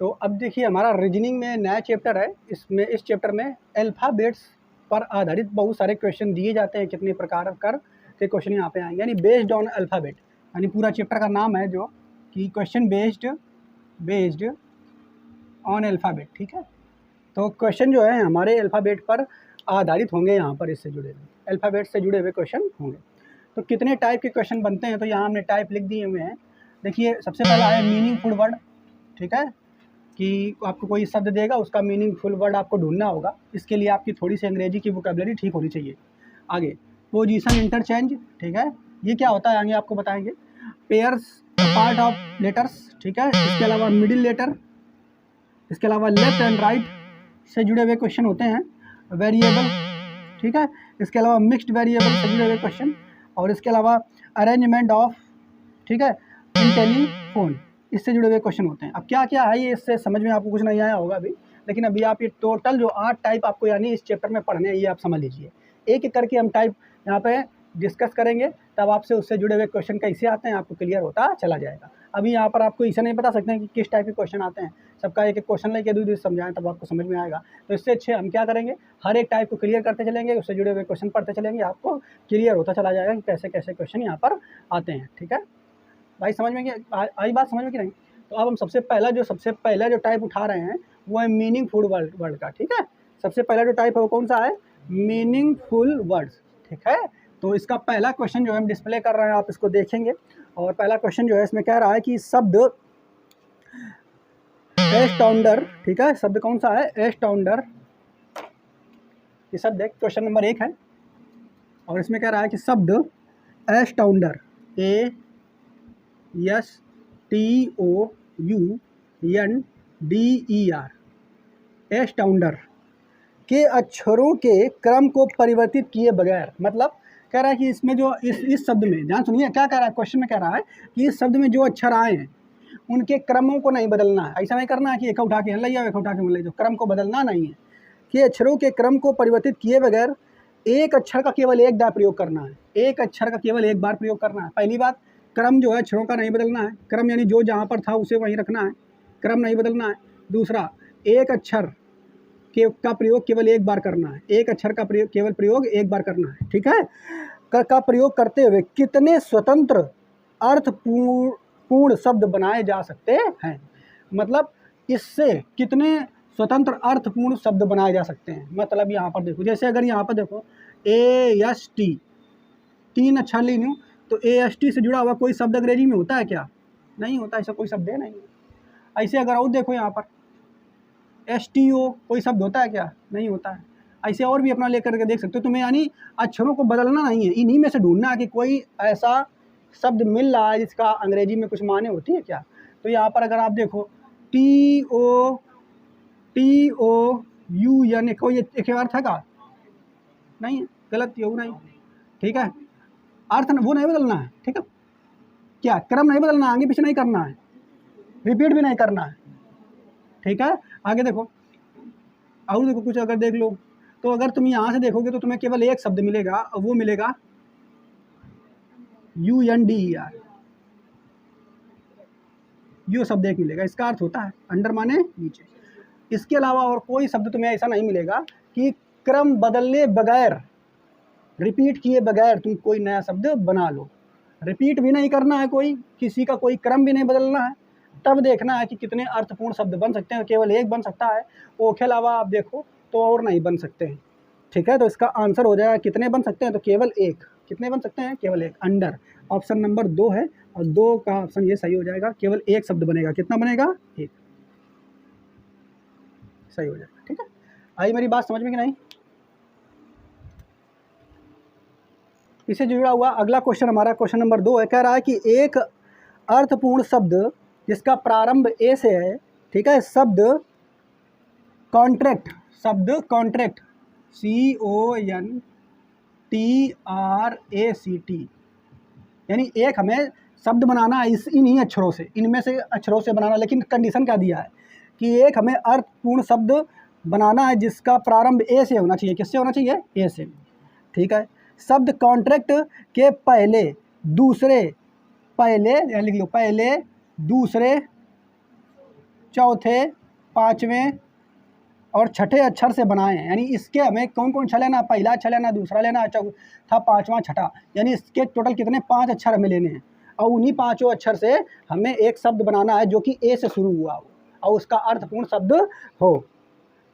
तो अब देखिए हमारा रीजनिंग में नया चैप्टर है। इस चैप्टर में अल्फ़ाबेट्स पर आधारित बहुत सारे क्वेश्चन दिए जाते हैं। कितने प्रकार कर के क्वेश्चन यहाँ पे आएंगे, यानी बेस्ड ऑन अल्फ़ाबेट, यानी पूरा चैप्टर का नाम है जो कि क्वेश्चन बेस्ड ऑन अल्फ़ाबेट। ठीक है, तो क्वेश्चन जो है हमारे अल्फ़ाबेट पर आधारित होंगे। यहाँ पर इससे जुड़े हुए अल्फ़ाबेट से जुड़े हुए क्वेश्चन होंगे। तो कितने टाइप के क्वेश्चन बनते हैं, तो यहाँ हमने टाइप लिख दिए हुए हैं। देखिए सबसे पहला है मीनिंगफुल वर्ड। ठीक है, कि आपको कोई शब्द देगा, उसका मीनिंगफुल वर्ड आपको ढूंढना होगा। इसके लिए आपकी थोड़ी सी अंग्रेजी की वोकैबुलरी ठीक होनी चाहिए। आगे पोजीशन इंटरचेंज। ठीक है, ये क्या होता है आगे आपको बताएंगे। Pairs part of letters. ठीक है, इसके अलावा मिडिल लेटर, इसके अलावा लेफ्ट एंड राइट से जुड़े हुए क्वेश्चन होते हैं। वेरिएबल, ठीक है, इसके अलावा मिक्स्ड वेरिएबल से जुड़े हुए क्वेश्चन, और इसके अलावा अरेंजमेंट ऑफ, ठीक है, इंटेलीफोन, इससे जुड़े हुए क्वेश्चन होते हैं। अब क्या क्या है ये, इससे समझ में आपको कुछ नहीं आया होगा अभी, लेकिन अभी आप ये टोटल जो 8 टाइप आपको यानी इस चैप्टर में पढ़ने हैं, ये आप समझ लीजिए। एक एक करके हम टाइप यहाँ पे डिस्कस करेंगे, तब आपसे उससे जुड़े हुए क्वेश्चन कैसे आते हैं आपको क्लियर होता चला जाएगा। अभी यहाँ पर आपको इसे नहीं बता सकते हैं कि किस टाइप के क्वेश्चन आते हैं, सबका एक एक क्वेश्चन लेके दूर समझाएं तब आपको समझ में आएगा। तो इससे अच्छे हम क्या करेंगे, हर एक टाइप को क्लियर करते चलेंगे, उससे जुड़े हुए क्वेश्चन पढ़ते चलेंगे, आपको क्लियर होता चला जाएगा कि कैसे कैसे क्वेश्चन यहाँ पर आते हैं। ठीक है भाई, समझ में आई बात समझ में कि नहीं। तो अब हम सबसे पहला जो टाइप उठा रहे हैं वो है मीनिंगफुल वर्ड का। ठीक है, सबसे पहला जो टाइप है वो कौन सा है, मीनिंगफुल वर्ड्स। ठीक है, तो इसका पहला क्वेश्चन जो है हम डिस्प्ले कर रहे हैं, आप इसको देखेंगे। और पहला क्वेश्चन जो है इसमें कह रहा है कि शब्द एस्टाउंडर। ठीक है, शब्द कौन सा है, एस्टाउंडर। ये शब्द क्वेश्चन नंबर 1 है, और इसमें कह रहा है कि शब्द एस्टाउंडर, ASTOUNDER, एस्टाउंडर के अक्षरों के क्रम को परिवर्तित किए बगैर, मतलब कह रहा है कि इसमें जो इस शब्द में, ध्यान सुनिए क्या कह रहा है, क्वेश्चन में कह रहा है कि इस शब्द में जो अक्षर आए हैं उनके क्रमों को नहीं बदलना है। ऐसा नहीं करना है कि एक उठा के ले जाओ, एक उठा के ले जाओ, क्रम को बदलना नहीं है। कि अक्षरों के क्रम को परिवर्तित किए बगैर एक अक्षर का केवल एक बार प्रयोग करना है, एक अक्षर का केवल एक बार प्रयोग करना है। पहली बात, क्रम जो है अक्षरों का नहीं बदलना है, क्रम यानी जो जहाँ पर था उसे वहीं रखना है, क्रम नहीं बदलना है। दूसरा, एक अक्षर का प्रयोग केवल एक बार करना है, एक अक्षर का केवल प्रयोग एक बार करना है। ठीक है, का प्रयोग करते हुए कितने स्वतंत्र अर्थपूर्ण शब्द बनाए जा सकते हैं, मतलब इससे कितने स्वतंत्र अर्थपूर्ण शब्द बनाए जा सकते हैं। मतलब यहाँ पर देखो, जैसे अगर यहाँ पर देखो AST, 3 अक्षर ले लूँ तो AST से जुड़ा हुआ कोई शब्द अंग्रेजी में होता है क्या, नहीं होता, ऐसा कोई शब्द है नहीं। ऐसे अगर और देखो यहाँ पर STO कोई शब्द होता है क्या, नहीं होता है। ऐसे और भी अपना लेकर के देख सकते हो। तुम्हें यानी अक्षरों को बदलना नहीं है, इन्हीं में से ढूंढना है कि कोई ऐसा शब्द मिल रहा है जिसका अंग्रेजी में कुछ माने होती है क्या। तो यहाँ पर अगर आप देखो TOUN, कोई एक अर्थ है का, नहीं है, गलत ये नहीं। ठीक है, अर्थ वो नहीं बदलना है। ठीक है, क्या क्रम नहीं बदलना, आगे पीछे नहीं करना है, रिपीट भी नहीं करना है। ठीक है, आगे देखो, और देखो कुछ अगर देख लो, तो अगर तुम यहाँ से देखोगे तो तुम्हें केवल एक शब्द मिलेगा, और वो मिलेगा UNDER, यो शब्द एक मिलेगा। इसका अर्थ होता है अंडर माने नीचे। इसके अलावा और कोई शब्द तुम्हें ऐसा नहीं मिलेगा कि क्रम बदलने बगैर, रिपीट किए बगैर तुम कोई नया शब्द बना लो। रिपीट भी नहीं करना है, कोई किसी का कोई क्रम भी नहीं बदलना है, तब देखना है कि कितने अर्थपूर्ण शब्द बन सकते हैं। केवल एक बन सकता है, वो के अलावा आप देखो तो और नहीं बन सकते हैं। ठीक है, तो इसका आंसर हो जाएगा कितने बन सकते हैं, तो केवल एक। कितने बन सकते हैं, केवल एक। अंडर ऑप्शन नंबर 2 है, और 2 का ऑप्शन ये सही हो जाएगा, केवल एक शब्द बनेगा। कितना बनेगा, एक, सही हो जाएगा। ठीक है, आई मेरी बात समझ में कि नहीं। इससे जुड़ा हुआ अगला क्वेश्चन हमारा क्वेश्चन नंबर 2 है, कह रहा है कि एक अर्थपूर्ण शब्द जिसका प्रारंभ ए से है, ठीक है, शब्द कॉन्ट्रैक्ट, CONTRACT, यानी एक हमें शब्द बनाना है इन्हीं अक्षरों से, इनमें से अक्षरों से बनाना, लेकिन कंडीशन क्या दिया है कि एक हमें अर्थपूर्ण शब्द बनाना है जिसका प्रारंभ ए से होना चाहिए। किससे होना चाहिए, ए से। ठीक है, शब्द कॉन्ट्रैक्ट के पहले दूसरे, पहले लिख लो, पहले दूसरे चौथे, पाँचवें और छठे अक्षर से बनाए हैं। यानी इसके हमें कौन कौन सा लेना, पहला अक्षर लेना, दूसरा लेना, चौथा, पाँचवा, छठा, यानी इसके टोटल कितने 5 अक्षर हमें लेने हैं। और उन्हीं 5 अक्षर से हमें एक शब्द बनाना है जो कि ए से शुरू हुआ हो और उसका अर्थपूर्ण शब्द हो।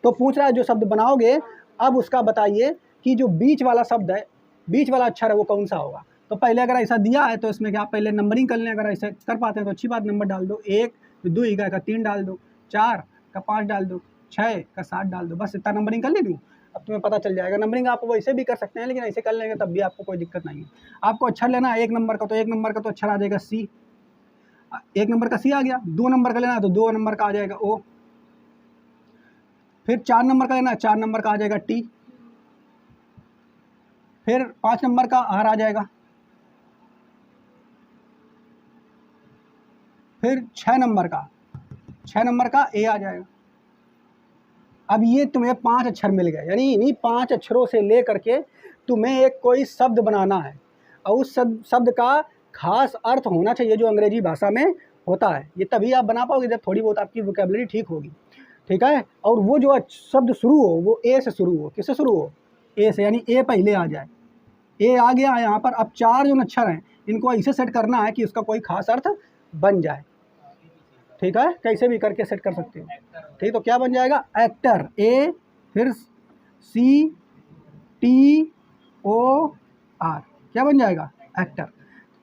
तो पूछ रहा है जो शब्द बनाओगे, अब उसका बताइए कि जो बीच वाला शब्द है, बीच वाला अक्षर है वो कौन सा होगा। तो पहले अगर ऐसा दिया है तो इसमें क्या पहले नंबरिंग कर लें, अगर ऐसे कर पाते हैं तो अच्छी बात, नंबर डाल दो, 1, 2 का 3 डाल दो, 4 का 5 डाल दो, 6 का 7 डाल दो, बस इतना नंबरिंग कर ले दूँ। अब तुम्हें पता चल जाएगा। नंबरिंग आप वैसे भी कर सकते हैं, लेकिन ऐसे कर लेंगे तब भी आपको कोई दिक्कत नहीं है। आपको अक्षर लेना है 1 नंबर का, तो 1 नंबर का तो अक्षर आ जाएगा सी, 1 नंबर का सी आ गया। 2 नंबर का लेना है तो 2 नंबर का आ जाएगा ओ। फिर 4 नंबर का लेना है, 4 नंबर का आ जाएगा टी। फिर 5 नंबर का आर आ जाएगा। फिर 6 नंबर का ए आ जाएगा। अब ये तुम्हें 5 अक्षर मिल गए, यानी इन्हीं 5 अक्षरों से ले करके तुम्हें एक कोई शब्द बनाना है और उस शब्द का खास अर्थ होना चाहिए जो अंग्रेजी भाषा में होता है। ये तभी आप बना पाओगे जब थोड़ी बहुत आपकी वोकैबुलरी ठीक होगी, ठीक है। और वो जो शब्द शुरू हो वो ए से शुरू हो। किससे शुरू हो? ए से, यानी ए पहले आ जाए। ए आ गया यहाँ पर। अब 4 जो अक्षर हैं इनको ऐसे सेट करना है कि उसका कोई खास अर्थ बन जाए, ठीक है। कैसे भी करके सेट कर सकते हो, ठीक। तो क्या बन जाएगा? एक्टर, ए, फिर सी टी ओ आर, क्या बन जाएगा? एक्टर।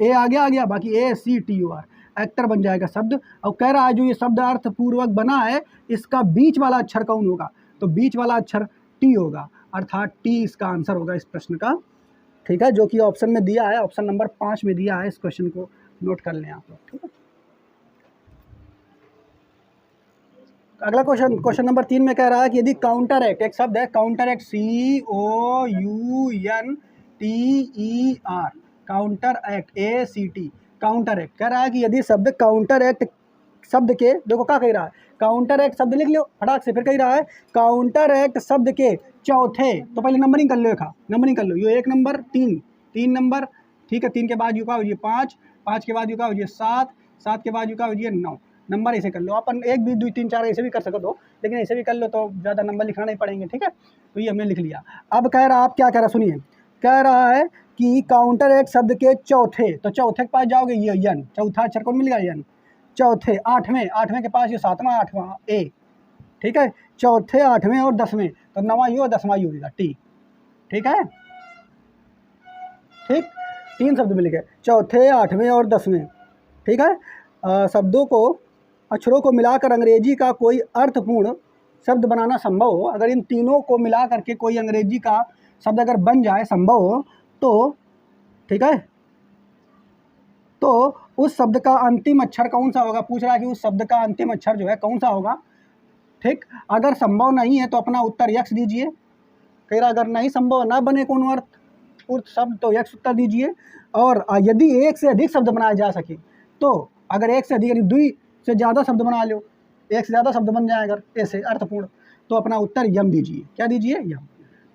ए आ गया, बाकी A C T O R, actor बन जाएगा शब्द। और कह रहा है जो ये शब्द अर्थपूर्वक बना है इसका बीच वाला अक्षर कौन होगा? तो बीच वाला अक्षर टी होगा, अर्थात टी इसका आंसर होगा इस प्रश्न का, ठीक है। जो कि ऑप्शन में दिया है, ऑप्शन नंबर 5 में दिया है। इस क्वेश्चन को नोट कर लें आप लोग, ठीक है। अगला क्वेश्चन नंबर 3 में कह रहा है कि यदि काउंटर एक्ट, एक शब्द है counter act, COUNTER, counter act, ACT, counter act. कह रहा है कि यदि शब्द काउंटर एक्ट शब्द के, देखो क्या कह रहा है, काउंटर एक्ट शब्द लिख लो फटाक से। फिर कह रहा है काउंटर एक्ट शब्द के चौथे, तो पहले नंबरिंग कर लो, नंबरिंग कर लो। ये 1 नंबर, 3 नंबर, ठीक है। 3 के बाद यू का हो जाए 5, 5 के बाद यू का हो जाए 7, 7 के बाद यू का हो जाए 9 नंबर। ऐसे कर लो अपन, 1 2 2 3 4 ऐसे भी कर सको तो, लेकिन ऐसे भी कर लो तो ज़्यादा नंबर लिखना नहीं पड़ेंगे, ठीक है। तो ये हमने लिख लिया। अब कह रहा, आप क्या कह रहा सुनिए, कह रहा है कि काउंटर एक्ट शब्द के चौथे, तो चौथे के पास जाओगे ये यन, चौथा अक्षर कौन मिल गया? यन। चौथे, आठवें के पास ये 7वां 8वां ए, ठीक है। चौथे, 8वें और 10वें, तो 9वां यू और 10वां यू होगा टी, ठीक है। ठीक, 3 शब्द मिल गए, चौथे, 8वें और 10वें, ठीक है। शब्दों को, अक्षरों को मिलाकर अंग्रेजी का कोई अर्थपूर्ण शब्द बनाना संभव हो, अगर इन तीनों को मिला करके कोई अंग्रेजी का शब्द अगर बन जाए, संभव हो, तो ठीक है, तो उस शब्द का अंतिम अक्षर कौन सा होगा? पूछ रहा है कि उस शब्द का अंतिम अक्षर जो है कौन सा होगा, ठीक। अगर संभव नहीं है तो अपना उत्तर यक्स दीजिए। कह रहा अगर नहीं संभव ना बने कोनो अर्थ शब्द तो यक्स उत्तर दीजिए। और यदि 1 से अधिक शब्द बनाए जा सके, तो अगर 1 से अधिक यानी 2 से ज़्यादा शब्द बना लो, 1 से ज़्यादा शब्द बन जाए अगर ऐसे अर्थपूर्ण, तो अपना उत्तर यम दीजिए। क्या दीजिए? यम,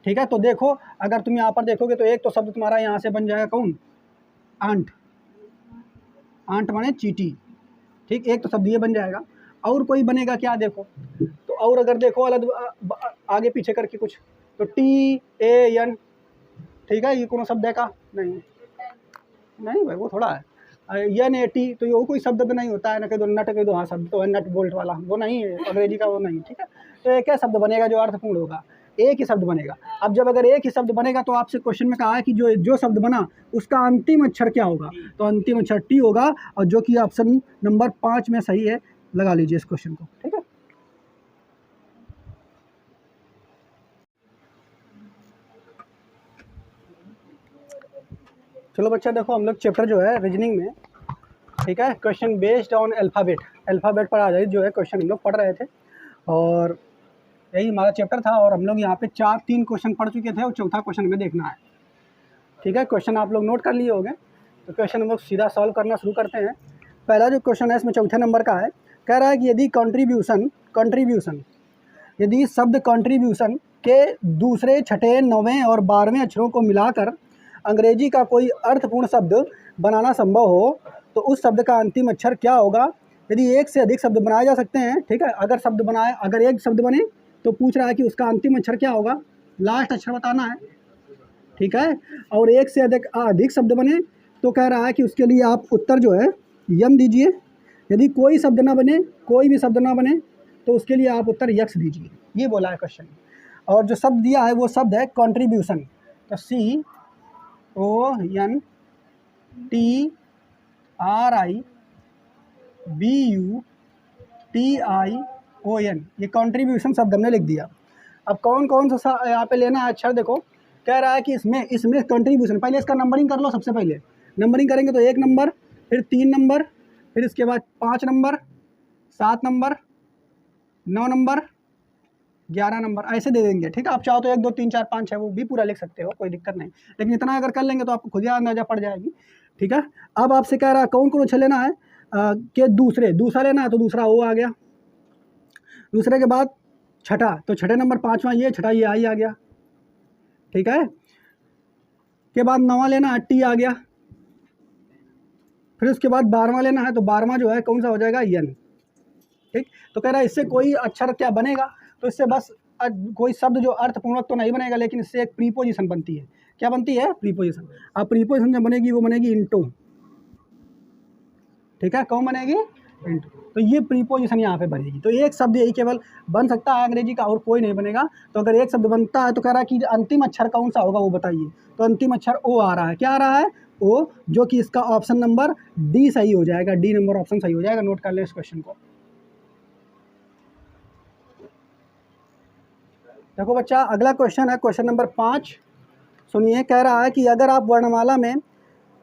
ठीक है। तो देखो अगर तुम यहाँ पर देखोगे तो एक तो शब्द तुम्हारा यहाँ से बन जाएगा कौन? आंट, आंट माने चीटी, ठीक। एक तो शब्द ये बन जाएगा। और कोई बनेगा क्या? देखो तो, और अगर देखो अलग आगे पीछे करके कुछ, तो TAN, ठीक है। ये कौन शब्द है का? नहीं भाई, वो थोड़ा है। NAT, तो ये कोई शब्द नहीं होता है ना, कह दो नट, कह दो हाँ शब्द तो है नट बोल्ट वाला, वो नहीं है अंग्रेजी का, वो नहीं, ठीक है। तो एक क्या शब्द बनेगा जो अर्थपूर्ण होगा? एक ही शब्द बनेगा। अब जब अगर एक ही शब्द बनेगा तो आपसे क्वेश्चन में कहा है कि जो शब्द बना उसका अंतिम अक्षर क्या होगा? तो अंतिम अक्षर टी होगा, और जो कि ऑप्शन नंबर 5 में सही है। लगा लीजिए इस क्वेश्चन को, ठीक है। चलो बच्चा देखो, हम लोग चैप्टर जो है रीजनिंग में, ठीक है, क्वेश्चन बेस्ड ऑन अल्फ़ाबेट पर आधारित जो है क्वेश्चन हम लोग पढ़ रहे थे, और यही हमारा चैप्टर था। और हम लोग यहाँ पे 3 क्वेश्चन पढ़ चुके थे और चौथा क्वेश्चन हमें देखना है, ठीक है। क्वेश्चन आप लोग नोट कर लिए होंगे, तो क्वेश्चन हम लोग सीधा सॉल्व करना शुरू करते हैं। पहला जो क्वेश्चन है इसमें चौथे नंबर का है। कह रहा है कि यदि कंट्रीब्यूशन, यदि शब्द कंट्रीब्यूशन के दूसरे, छठे, 9वें और 12वें अक्षरों को मिलाकर अंग्रेजी का कोई अर्थपूर्ण शब्द बनाना संभव हो, तो उस शब्द का अंतिम अक्षर क्या होगा? यदि एक से अधिक शब्द बनाए जा सकते हैं, ठीक है, अगर एक शब्द बने तो पूछ रहा है कि उसका अंतिम अक्षर क्या होगा, लास्ट अक्षर बताना है, ठीक है। और एक से अधिक शब्द बने तो कह रहा है कि उसके लिए आप उत्तर जो है यम दीजिए। यदि कोई शब्द ना बने, कोई भी शब्द ना बने, तो उसके लिए आप उत्तर यक्स दीजिए। ये बोला है क्वेश्चन। और जो शब्द दिया है वो शब्द है कंट्रीब्यूशन। तो CONTRIBUTION, ये कंट्रीब्यूशन शब्द हमने लिख दिया। अब कौन कौन सा यहाँ पे लेना है अक्षर, देखो कह रहा है कि इसमें कंट्रीब्यूशन, पहले इसका नंबरिंग कर लो। सबसे पहले नंबरिंग करेंगे तो 1 नंबर, फिर 3 नंबर, फिर इसके बाद 5 नंबर, 7 नंबर, 9 नंबर, 11 नंबर, ऐसे दे देंगे, ठीक है। आप चाहो तो 1 2 3 4 5 6 वो भी पूरा लिख सकते हो, कोई दिक्कत नहीं, लेकिन इतना अगर कर लेंगे तो आपको खुद ही अंदाजा पड़ जाएगी, ठीक है। अब आपसे कह रहा है कौन कौन सा लेना है कि दूसरा लेना है, तो दूसरा ओ आ गया। दूसरे के बाद छठा, तो छठे नंबर 5वां ये, छठा ये आई आ गया, ठीक है। के बाद 9वां लेना है, टी आ गया। फिर उसके बाद 12वां लेना है, तो 12वां जो है कौन सा हो जाएगा, यन, ठीक। तो कह रहा है इससे कोई अक्षर क्या बनेगा, तो इससे बस कोई शब्द जो अर्थपूर्वक तो नहीं बनेगा, लेकिन इससे एक प्रीपोजिशन बनती है। क्या बनती है, प्रीपोजिशन। अब प्रीपोजिशन जब बनेगी वो बनेगी इंटू, ठीक है। कौन बनेगी, इंटू। तो ये प्रीपोजिशन यहाँ पे बनेगी। तो एक शब्द यही केवल बन सकता है अंग्रेजी का, और कोई नहीं बनेगा। तो अगर एक शब्द बनता है तो कह रहा है कि अंतिम अक्षर कौन सा होगा वो बताइए। तो अंतिम अक्षर ओ आ रहा है। क्या आ रहा है, ओ, जो कि इसका ऑप्शन नंबर डी सही हो जाएगा। डी नंबर ऑप्शन सही हो जाएगा। नोट कर ले इस क्वेश्चन को। देखो बच्चा, अगला क्वेश्चन है क्वेश्चन नंबर 5। सुनिए, कह रहा है कि अगर आप वर्णमाला में,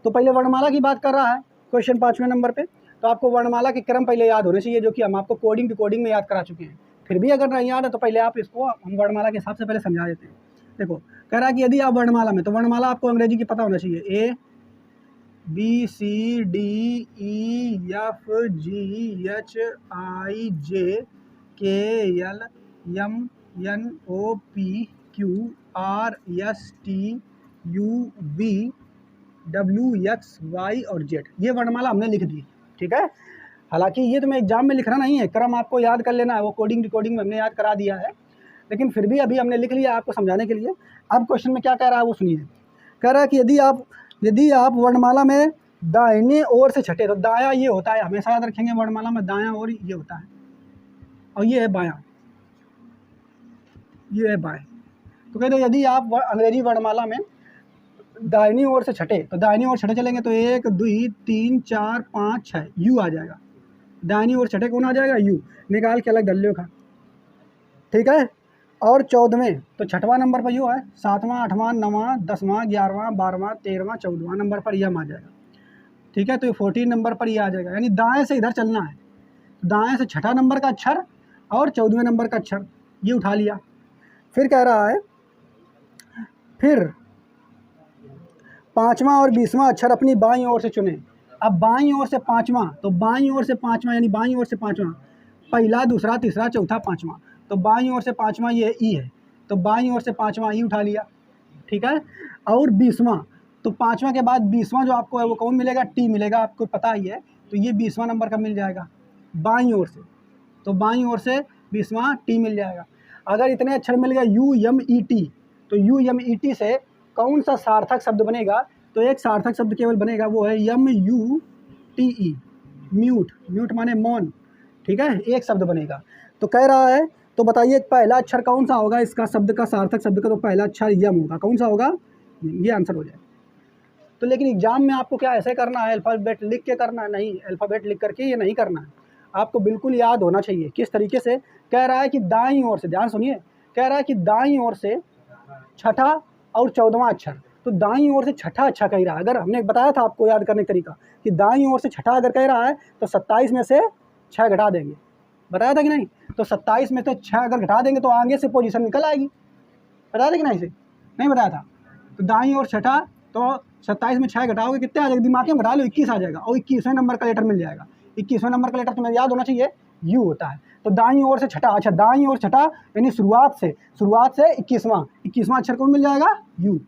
तो पहले वर्णमाला की बात कर रहा है क्वेश्चन 5वें नंबर पे। तो आपको वर्णमाला के क्रम पहले याद होने चाहिए, जो कि हम आपको कोडिंग डिकोडिंग में याद करा चुके हैं। फिर भी अगर नहीं याद है तो पहले आप इसको हम वर्णमाला के हिसाब से पहले समझा देते हैं। देखो, कह रहा है कि यदि आप वर्णमाला में, तो वर्णमाला आपको अंग्रेजी की पता होना चाहिए, ABCDEFGHIJKLMNOPQRSTUV और Z। ये वर्णमाला हमने लिख दी, ठीक है। हालांकि ये तुम्हें एग्जाम में लिखना नहीं है, क्रम आपको याद कर लेना है, वो कोडिंग डिकोडिंग में हमने याद करा दिया है, लेकिन फिर भी अभी हमने लिख लिया आपको समझाने के लिए। अब क्वेश्चन में क्या कह रहा है वो सुनिए। कह रहा है कि यदि आप वर्णमाला में दाहिने ओर से छठे, तो दायां ये होता है, हमेशा याद रखेंगे वर्णमाला में दायां ओर ये होता है, और ये है बायां, ये है बाएं। तो कहते हैं यदि आप अंग्रेजी वर्णमाला में दाहिनी ओर से छठे, तो दाहिनी ओर छठे चलेंगे तो 1 2 3 4 5 6 यू आ जाएगा। दाहिनी ओर छठे कौन आ जाएगा, यू। निकाल के अलग डल्ले का, ठीक है। और 14वें, तो छठवां नंबर पर यू है। 7वां 8वां 9वां 10वां 11वां 12वां 13वां 14वां नंबर पर यम आ जाएगा, ठीक है। तो 14 नंबर पर ये आ जाएगा, यानी दाएं से इधर चलना है। दाएं से छठा नंबर का अक्षर और 14वें नंबर का अक्षर ये उठा लिया। फिर कह रहा है, फिर 5वां और 20वां अक्षर अपनी बाईं ओर से चुने। अब बाईं ओर से 5वां, तो बाईं ओर से 5वां, यानी बाईं ओर से 5वां, पहला दूसरा तीसरा चौथा 5वां, तो बाईं ओर से 5वां ये ई है, तो बाईं ओर से 5वां ई उठा लिया, ठीक है। और 20वां, तो 5वां के बाद 20वां जो आपको है वो कौन मिलेगा, टी मिलेगा, आपको पता ही है। तो ये 20वां नंबर का मिल जाएगा बाईं ओर से, तो बाईं ओर से 20वां टी मिल जाएगा। अगर इतने अक्षर मिल गया UMET, तो UMET से कौन सा सार्थक शब्द बनेगा, तो एक सार्थक शब्द केवल बनेगा, वो है MUTE, म्यूट। म्यूट माने मौन, ठीक है, एक शब्द बनेगा। तो कह रहा है, तो बताइए पहला अक्षर कौन सा होगा इसका शब्द का, सार्थक शब्द का, तो पहला अक्षर यम होगा। कौन सा होगा, ये आंसर हो जाए। तो लेकिन एग्जाम में आपको क्या ऐसे करना है, अल्फ़ाबेट लिख के करना है, नहीं, अल्फ़ाबेट लिख करके ये नहीं करना है, आपको बिल्कुल याद होना चाहिए किस तरीके से। कह रहा है कि दाईं ओर से, ध्यान सुनिए, कह रहा है कि दाईं ओर से छठा और 14वां अक्षर, तो दाईं ओर से छठा अच्छा कह रहा है। अगर हमने बताया था आपको याद करने का तरीका कि दाईं ओर से छठा अगर कह रहा है तो 27 में से 6 घटा देंगे, बताया था कि नहीं। तो 27 में से 6 अगर घटा देंगे तो आगे से पोजीशन निकल आएगी, बताया था कि नहीं, से नहीं बताया था। तो दाईं ओर छठा, तो 27 में 6 घटाओगे कितने आ जाएगा, दिमाग में घटा लो, 21 आ जाएगा, और 21वें नंबर का लेटर मिल जाएगा। 21वें नंबर का लेटर तुम्हें याद होना चाहिए, यू होता है। तो दाईं ओर से छठा, अच्छा दाईं ओर छठा यानी शुरुआत से 21वां अक्षर कौन मिल जाएगा, यू।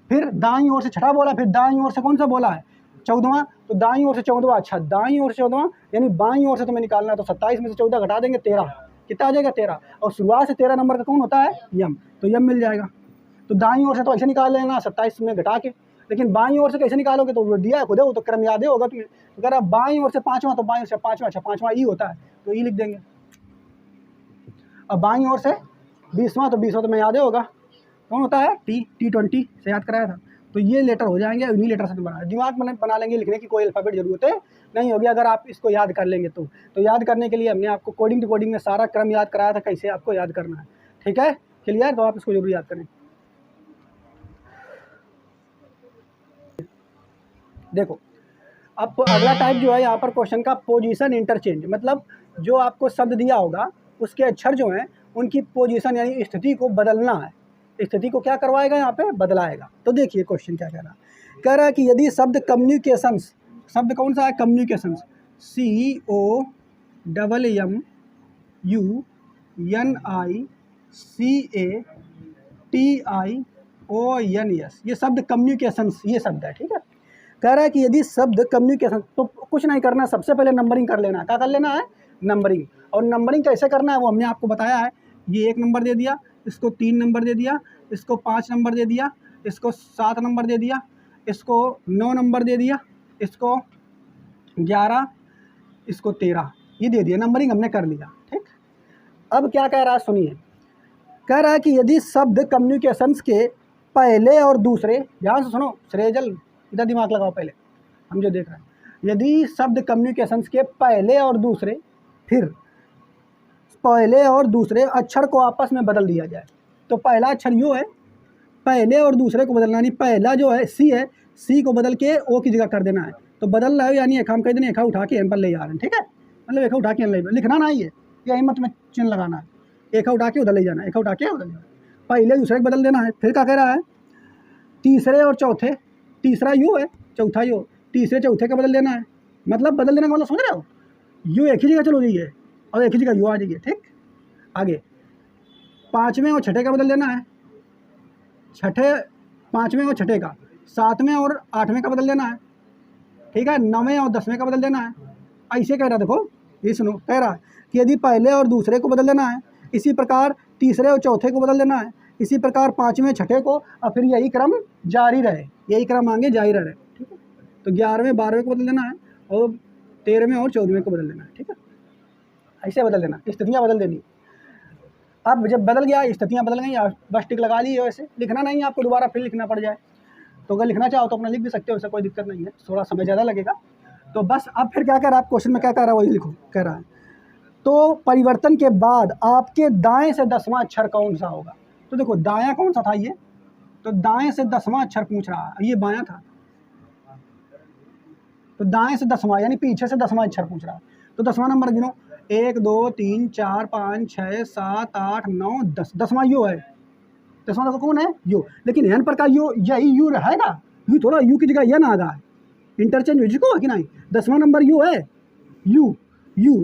फिर दाईं ओर से छठा बोला, फिर दाईं ओर से कौन सा बोला है, 14वां, तो दाईं ओर से 14वां, अच्छा दाईं ओर से 14वां, यानी बाईं ओर से तुम्हें निकालना है, तो 27 में से 14 घटा देंगे 13, कितना आ जाएगा 13, और शुरुआत से 13 नंबर का कौन होता है, यम, तो यम मिल जाएगा। तो दाईं ओर से तो ऐसे निकाल लेना 27 में घटा के, लेकिन बाईं ओर से कैसे निकालोगे, तो वो दिया है खुद है, वो तो क्रम याद ही होगा तुम्हें। तो अगर आप बाईं ओर से 5वां, तो बाईं ओर से 5वां, अच्छा 5वां ई होता है, तो ई लिख देंगे। अब बाईं ओर से 20वां, तो 20वां तो मैं याद ही होगा, कौन होता है, T20 से याद कराया था। तो ये लेटर हो जाएंगे, इन्हीं लेटर से बना दिमाग में बना लेंगे, लिखने की कोई अल्फ़ाबेट जरूरत है नहीं होगी अगर आप इसको याद कर लेंगे तो याद करने के लिए हमने आपको कोडिंग टू कोडिंग में सारा क्रम याद कराया था, कैसे आपको याद करना है, ठीक है, क्लियर, तो आप इसको जरूर याद करें। देखो अब अगला टाइप जो है यहाँ पर क्वेश्चन का पोजीशन इंटरचेंज, मतलब जो आपको शब्द दिया होगा उसके अक्षर जो हैं उनकी पोजीशन यानी स्थिति को बदलना है, स्थिति को क्या करवाएगा, यहाँ पे बदलाएगा। तो देखिए क्वेश्चन क्या कह रहा है कि यदि शब्द कम्युनिकेशंस, शब्द कौन सा है, कम्युनिकेशंस, COMMUNICATIONS, ये शब्द कम्युनिकेशंस ये शब्द है, ठीक है। कह रहा है कि यदि शब्द कम्युनिकेशन, तो कुछ नहीं करना, सबसे पहले नंबरिंग कर लेना है, क्या कर लेना है, नंबरिंग। और नंबरिंग कैसे करना है वो हमने आपको बताया है, ये 1 नंबर दे दिया, इसको 3 नंबर दे दिया, इसको 5 नंबर दे दिया, इसको 7 नंबर दे दिया, इसको 9 नंबर दे दिया, इसको 11, इसको 13, ये दे दिया, नंबरिंग हमने कर लिया, ठीक। अब क्या कह रहा है सुनिए, कह रहा है कि यदि शब्द कम्युनिकेशंस के पहले और दूसरे, ध्यान से सुनो श्रेजल, इधर दिमाग लगाओ पहले, हम जो देख रहे हैं, यदि शब्द कम्युनिकेशंस के पहले और दूसरे, फिर पहले और दूसरे अक्षर को आपस में बदल दिया जाए, तो पहला अक्षर यू है, पहले और दूसरे को बदलना, यानी पहला जो है सी है, सी को बदल के ओ की जगह कर देना है, तो बदल रहा है यानी एक हम कह देना, एक उठा के एन पर ले जा रहे हैं, ठीक है, मतलब एक उठा के एन ले, लिखना ना ही है, या हिम्मत में चिन्ह लगाना है, एक उठा के उधर ले जाना है, एक उठा के उधर ले जाना है, पहले दूसरे को बदल देना है। फिर क्या कह रहा है, तीसरे और चौथे, तीसरा यू है, चौथा यू, तीसरे चौथे का बदल देना है, मतलब बदल देने का मतलब समझ रहे हो, यू एक ही जगह चलो जाइए और एक ही जगह यू आ जाइए, ठीक। आगे 5वें और छठे का बदल देना है, 5वें और छठे का, 7वें और 8वें का बदल देना है, ठीक है, 9वें और 10वें का बदल देना है। ऐसे कह रहा है, देखो ये सुनो, कह रहा है कि यदि पहले और दूसरे को बदल देना है, इसी प्रकार तीसरे और चौथे को बदल देना है, इसी प्रकार 5वें छठे को, और फिर यही क्रम जारी रहे, यही क्रम आगे जारी रहे, ठीक है। तो 11वें 12वें को बदल देना है, और 13वें और 14वें को बदल देना है, ठीक है, ऐसे बदल देना, स्थितियाँ बदल देनी। अब जब बदल गया, स्थितियाँ बदल गई, बस टिक लगा ली, वैसे लिखना नहीं है आपको, दोबारा फिर लिखना पड़ जाए, तो अगर लिखना चाहो तो अपना लिख भी सकते हो, ऐसा कोई दिक्कत नहीं है, थोड़ा समय ज़्यादा लगेगा। तो बस अब फिर क्या कह रहा है, आप क्वेश्चन में क्या कह रहा है वही लिखो, कह रहा है तो परिवर्तन के बाद आपके दाएं से 10वां अक्षर कौन सा होगा। तो देखो दायां कौन सा था ये, तो दाएं से 10वां अक्षर पूछ रहा है, ये बायां था, तो दाएं से 10वां यानी पीछे से 10वां अक्षर पूछ रहा है। तो 10वां नंबर गिनो, 1 2 3 4 5 6 7 8 9 10, 10वां यू है, 10वां नंबर कौन है, यू, लेकिन एन पर का यू, यही यू रहेगा, यू थोड़ा यू की जगह एन आ गया है, इंटरचेंज हो जिसको है कि नहीं, 10वां नंबर यू है, यू,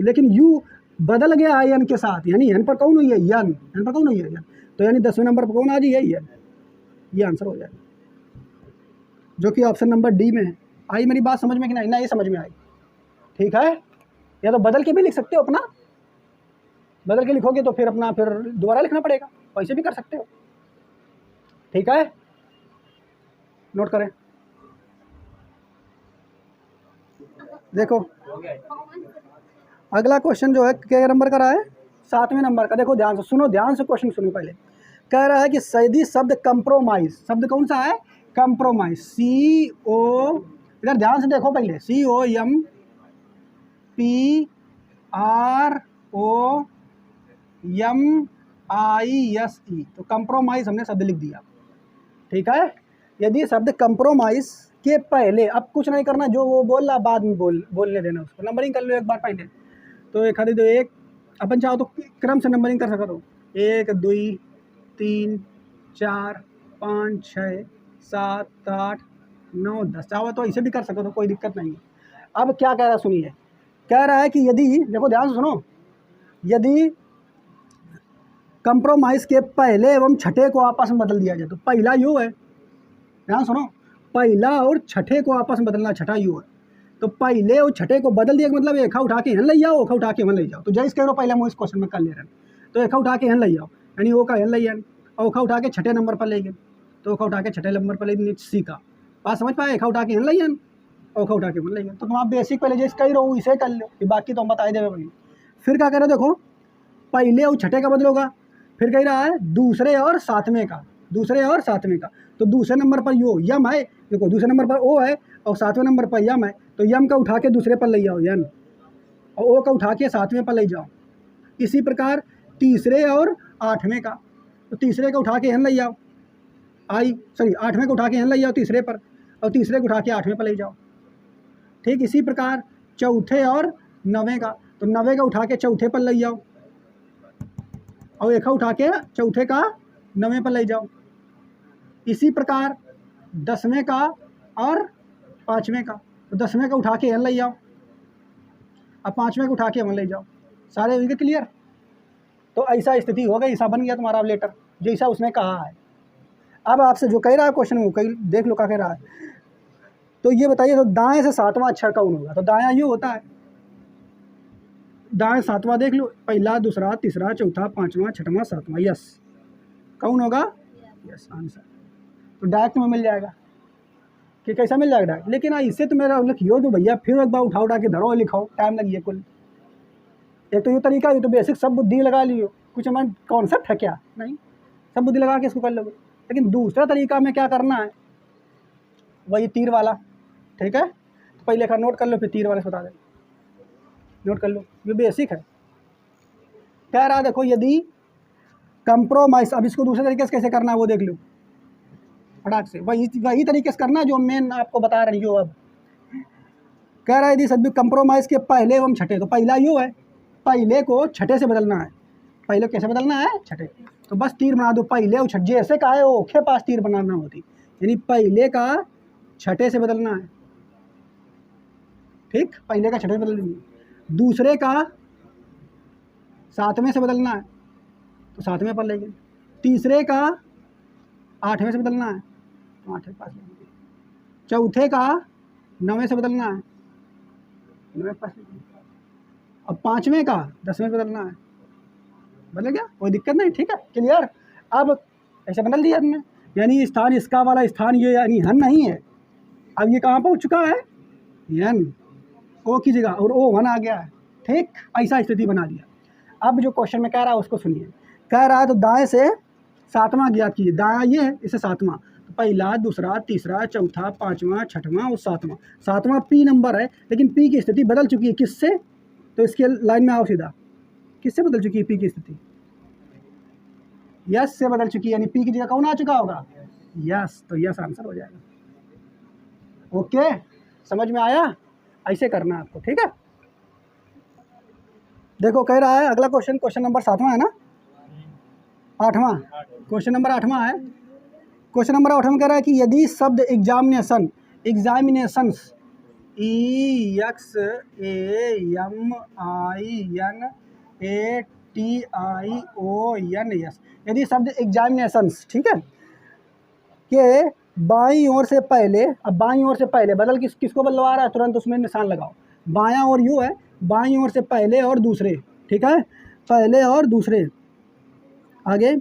लेकिन यू बदल गया है एन के साथ, यानी एन पर कौन हुई है, एन पर कौन हुई है, एन, तो यानी 10वें नंबर पर कौन आ जाइए, एन, ये आंसर हो जाएगा, जो कि ऑप्शन नंबर डी में है। आई मेरी बात समझ में कि नहीं, ना ये समझ में आई, ठीक है। या तो बदल के भी लिख सकते हो, अपना बदल के लिखोगे तो फिर अपना फिर दोबारा लिखना पड़ेगा, वैसे भी कर सकते हो, ठीक है, नोट करें। देखो अगला क्वेश्चन जो है क्या नंबर का रहा है, 7वें नंबर का। देखो ध्यान से सुनो, ध्यान से क्वेश्चन सुनो पहले। कह रहा है कि यदि शब्द कंप्रोमाइज, शब्द कौन सा है, कंप्रोमाइज, CO, इधर ध्यान से देखो पहले, COMPROMISE, तो कंप्रोमाइज हमने शब्द लिख दिया, ठीक है। यदि शब्द कंप्रोमाइज के पहले, अब कुछ नहीं करना, जो वो बोल रहा बाद में बोलने देना उसको, नंबरिंग कर लो एक बार पहले, तो एक आदि, तो एक अपन चाहो तो क्रम से नंबरिंग कर सकते हो, 1 2 3 4 5 6 7 8 9 10, चाहो तो ऐसे भी कर सकते हो, कोई दिक्कत नहीं है। अब क्या कह रहा है सुनिए, कह रहा है कि यदि, देखो ध्यान से सुनो, यदि कंप्रोमाइज के पहले एवं छठे को आपस में बदल दिया जाए, तो पहला यू है, ध्यान सुनो, पहला और छठे को आपस में बदलना, छठा यू है तो पहले और छठे को बदल दिया, मतलब एक उठा के यहाँ ले जाओ, ओखा उठा के वहाँ ले जाओ। तो जैसे कह पहले हम इस क्वेश्चन में कर ले रहे हैं, तो एक उठा के यहाँ ले जाओ, यानी ओ का यहाँ ले जाए, ओखा उठा के छठे नंबर पर ले गए, तो ओखा उठा के छठे नंबर पर ले गए, सी का बात समझ पाए, एक उठा के यहाँ ले जाए, ओखा उठा के वहाँ ले गए। तो तुम आप बेसिक पहले जैसे कही रहो इसे कर लो, बाकी तो हम बताए देवे भाई। फिर क्या कह रहे हो, देखो पहले और छठे का बदलोगा, फिर कह रहा है दूसरे और सातवें का, दूसरे और सातवें का। तो दूसरे नंबर पर यो यम है, देखो दूसरे नंबर पर ओ है और सातवें नंबर पर यम है, तो यम का उठा के दूसरे पर ले जाओ यन, और ओ का उठा के सातवें पर ले जाओ। इसी प्रकार तीसरे और आठवें का, तो तीसरे का उठा के यन ले जाओ, आठवें को उठा के यन ले जाओ तीसरे पर, और तीसरे को उठा के आठवें पर ले जाओ। ठीक, इसी प्रकार चौथे और नवें का, तो नवे का उठा के चौथे पर ले जाओ, और एक उठा के चौथे का नवें पर ले जाओ। इसी प्रकार दसवें का और पाँचवें का, तो दसवें का उठा के यहाँ ले जाओ, अब पाँचवें को उठा के वहाँ ले जाओ। सारे हुए क्लियर। तो ऐसा स्थिति हो गई, ऐसा बन गया तुम्हारा लेटर जैसा उसने कहा है। अब आपसे जो कह रहा है क्वेश्चन में कहीं देख लो क्या कह रहा है। तो ये बताइए, तो दाएं से सातवां अक्षर कौन होगा, तो दायां ये होता है, दाएं सातवां देख लो, पहला दूसरा तीसरा चौथा पाँचवा छठवां सातवां, यस कौन होगा, यस आंसर। तो डायरेक्ट में मिल जाएगा कि कैसा मिल जाएगा डायरेक्ट। लेकिन इससे तो मेरा लिखियो तो भैया फिर एक बार उठा के धरो लिखाओ, टाइम लगिए कुल। एक तो ये तरीका, ये तो बेसिक सब बुद्धि लगा लियो, कुछ मैं कॉन्सेप्ट है क्या, नहीं सब बुद्धि लगा के इसको कर लोगे। लेकिन दूसरा तरीका में क्या करना है, वही तीर वाला, ठीक है। तो पहले का नोट कर लो, फिर तीर वाले से बता दे, नोट कर लो, ये बेसिक है। कह रहा देखो यदि कंप्रोमाइज, अब इसको दूसरे तरीके से कैसे करना है वो देख लो फटाक से, वही तरीके से करना है जो मेन आपको बता रही हो। अब कह रहा है यदि सभी कंप्रोमाइज़ के पहले एवं छठे, तो पहला यू है, पहले को छठे से बदलना है। पहले कैसे बदलना है, छठे। तो बस तीर बना दो, पहले और छठे, जैसे कहा है ओखे पास तीर बनाना होती, यानी पहले का छठे से बदलना है, ठीक, पहले का छठे से बदल देंगे। दूसरे का सातवें से बदलना है, तो सातवें पर लेंगे। तीसरे का आठवें से बदलना है, तो आठवें पास लेंगे। चौथे का नवें से बदलना है, नवें पास लेंगे। अब पाँचवें का दसवें से बदलना है, बदल गया, कोई दिक्कत नहीं, ठीक है क्लियर। अब ऐसे बदल दिया हमने, यानी स्थान इसका वाला स्थान ये यानी हन नहीं है, अब ये कहाँ पहुँच चुका है, यन ओ की जगह, और ओ वन आ गया है, ठीक, ऐसा स्थिति बना दिया। अब जो क्वेश्चन में कह रहा है उसको सुनिए। कह रहा है तो दाएं से सातवां ज्ञात कीजिए, दायां ये है, इसे सातवां, तो पहला दूसरा तीसरा चौथा पाँचवा छठवां और सातवां। सातवां पी नंबर है, लेकिन पी की स्थिति बदल चुकी है, किससे, तो इसके लाइन में आओ सीधा, किससे बदल चुकी है पी की स्थिति, यस से बदल चुकी है, यानी पी की जगह कौन आ चुका होगा, यस, तो यस आंसर हो जाएगा। ओके, समझ में आया, ऐसे करना आपको, ठीक है। देखो कह रहा है अगला क्वेश्चन, क्वेश्चन नंबर 7वां है ना, 8वां, क्वेश्चन नंबर 8वां है। क्वेश्चन नंबर 8 में कह रहा है कि यदि शब्द एग्जामिनेशन, एग्जामिनेशंस EXAMINATIONS, यदि शब्द एग्जामिनेशंस, ठीक है, के बाईं ओर से पहले, अब बाईं ओर से पहले बदल किसको बदलवा रहा है, तुरंत उसमें निशान लगाओ, बायां और यू है, बाईं ओर से पहले और दूसरे, ठीक है, पहले और दूसरे, आगे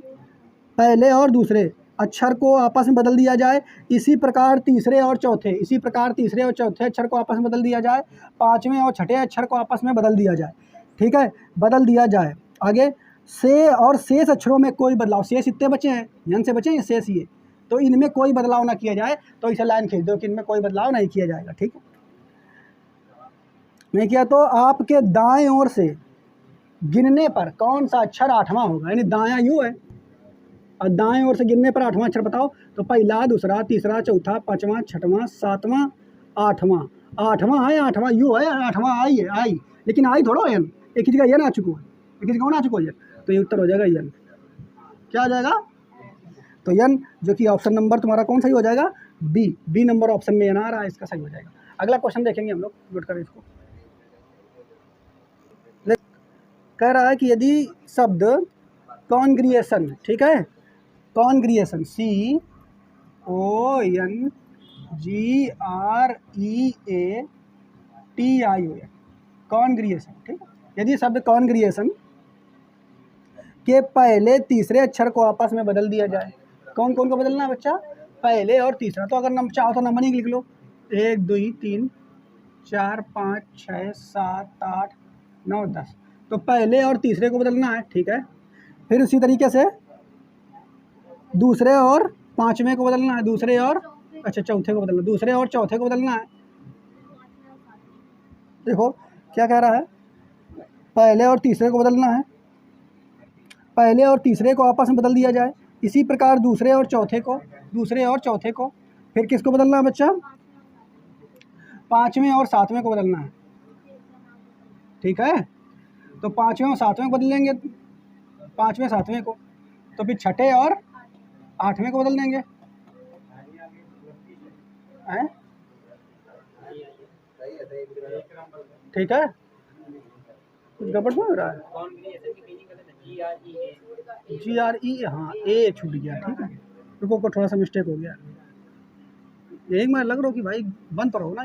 पहले और दूसरे अक्षर को आपस में बदल दिया जाए। इसी प्रकार तीसरे और चौथे, इसी प्रकार तीसरे और चौथे अक्षर को आपस में बदल दिया जाए। पाँचवें और छठे अक्षर को आपस में बदल दिया जाए, ठीक है, बदल दिया जाए। आगे से और शेष अक्षरों में कोई बदलाव, शेष इतने बचे हैं, यन से बचे हैं शेष ये, तो इनमें कोई बदलाव ना किया जाए, तो इसे लाइन खींच दो कि इनमें कोई बदलाव नहीं किया जाएगा, ठीक है। नहीं किया तो आपके दाएं ओर से गिनने पर कौन सा अक्षर 8वां होगा, यानी दायां यू है और दाएं ओर से गिनने पर 8वां अक्षर बताओ, तो पहला दूसरा तीसरा चौथा पाँचवां छठवां सातवां आठवां, 8वां है, 8वां यू है, 8वां आई है, आई, लेकिन आई थोड़ा यन, एक ही जगह यन आ चुको है, एक ही जगह कौन आ चुको है, तो ये उत्तर हो जाएगा यन, क्या आ जाएगा, तो यन, जो कि ऑप्शन नंबर तुम्हारा कौन सही हो जाएगा, बी नंबर ऑप्शन में यन आ रहा है, इसका सही हो जाएगा। अगला क्वेश्चन देखेंगे हम लोग, नोट करें इसको। कह रहा है कि यदि शब्द कॉन्ग्रिएशन, ठीक है, कॉन्ग्रिएशन CONGRIETION GREATION, कॉन्ग्रिएशन। ठीक है, यदि शब्द कॉन्ग्रिएशन के पहले तीसरे अक्षर को आपस में बदल दिया जाए, कौन कौन को बदलना है बच्चा? पहले और तीसरा। तो अगर चाहो तो नंबर लिख लो, 1 2 3 4 5 6 7 8 9 10। तो पहले और तीसरे को बदलना है। ठीक है, फिर उसी तरीके से दूसरे और पांचवें को बदलना है, दूसरे और चौथे को बदलना, दूसरे और चौथे को बदलना है। देखो क्या कह रहा है, पहले और तीसरे को बदलना है, पहले और तीसरे को आपस में बदल दिया जाए। इसी प्रकार दूसरे और चौथे को, दूसरे और चौथे को, फिर किसको बदलना है बच्चा? पांचवें और सातवें को बदलना है। ठीक है, तो पांचवें और सातवें को बदलेंगे, पांचवें सातवें को, तो फिर छठे और आठवें को बदल देंगे। ठीक है, कुछ गड़बड़ नहीं हो रहा है? GRE, हाँ ए छूट गया। ठीक है, रुको को थोड़ा सा मिस्टेक हो गया, यही मैं लग रहा हूँ कि भाई बंद तो रहो ना,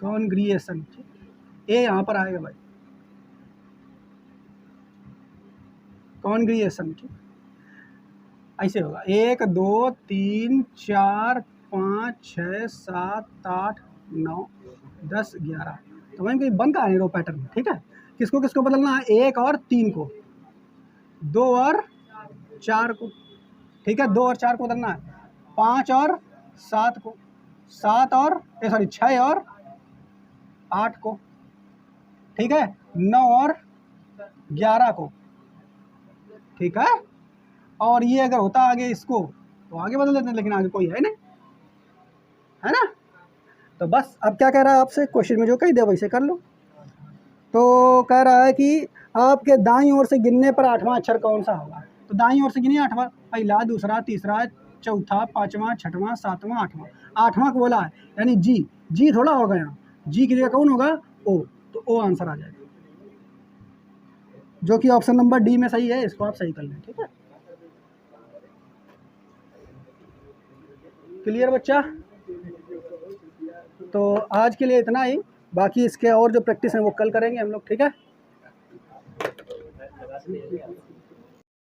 कॉन्ग्रिएशन। ए यहाँ पर आएगा भाई, कॉन्ग्रिएशन। ठीक, ऐसे होगा 1 2 3 4 5 6 7 8 9 10 11। तो वही बंद का रो पैटर्न। ठीक है, किसको किसको बदलना है? 1 और 3 को, 2 और 4 को। ठीक है, 2 और 4 को बदलना है, 5 और 7 को, 7 और 6 और 8 को। ठीक है, 9 और 11 को। ठीक है, और ये अगर होता आगे इसको तो आगे बदल देते हैं, लेकिन आगे कोई है नहीं, है ना। तो बस अब क्या कह रहा है आपसे, क्वेश्चन में जो कही दे वैसे कर लो। तो कह रहा है कि आपके दाईं ओर से गिनने पर 8वां अक्षर कौन सा होगा? तो दाईं ओर से गिनिए 8वां, पहला, दूसरा, तीसरा, चौथा, 5वां, 6वां, 7वां, 8वां। 8वां को बोला है, यानी जी थोड़ा होगा यहाँ, जी की जगह कौन होगा? ओ, तो ओ आंसर आ जाएगा, जो कि ऑप्शन नंबर डी में सही है। इसको आप सही कर लें। ठीक है, क्लियर बच्चा? तो आज के लिए इतना ही, बाकी इसके और जो प्रैक्टिस है वो कल करेंगे हम लोग। ठीक है।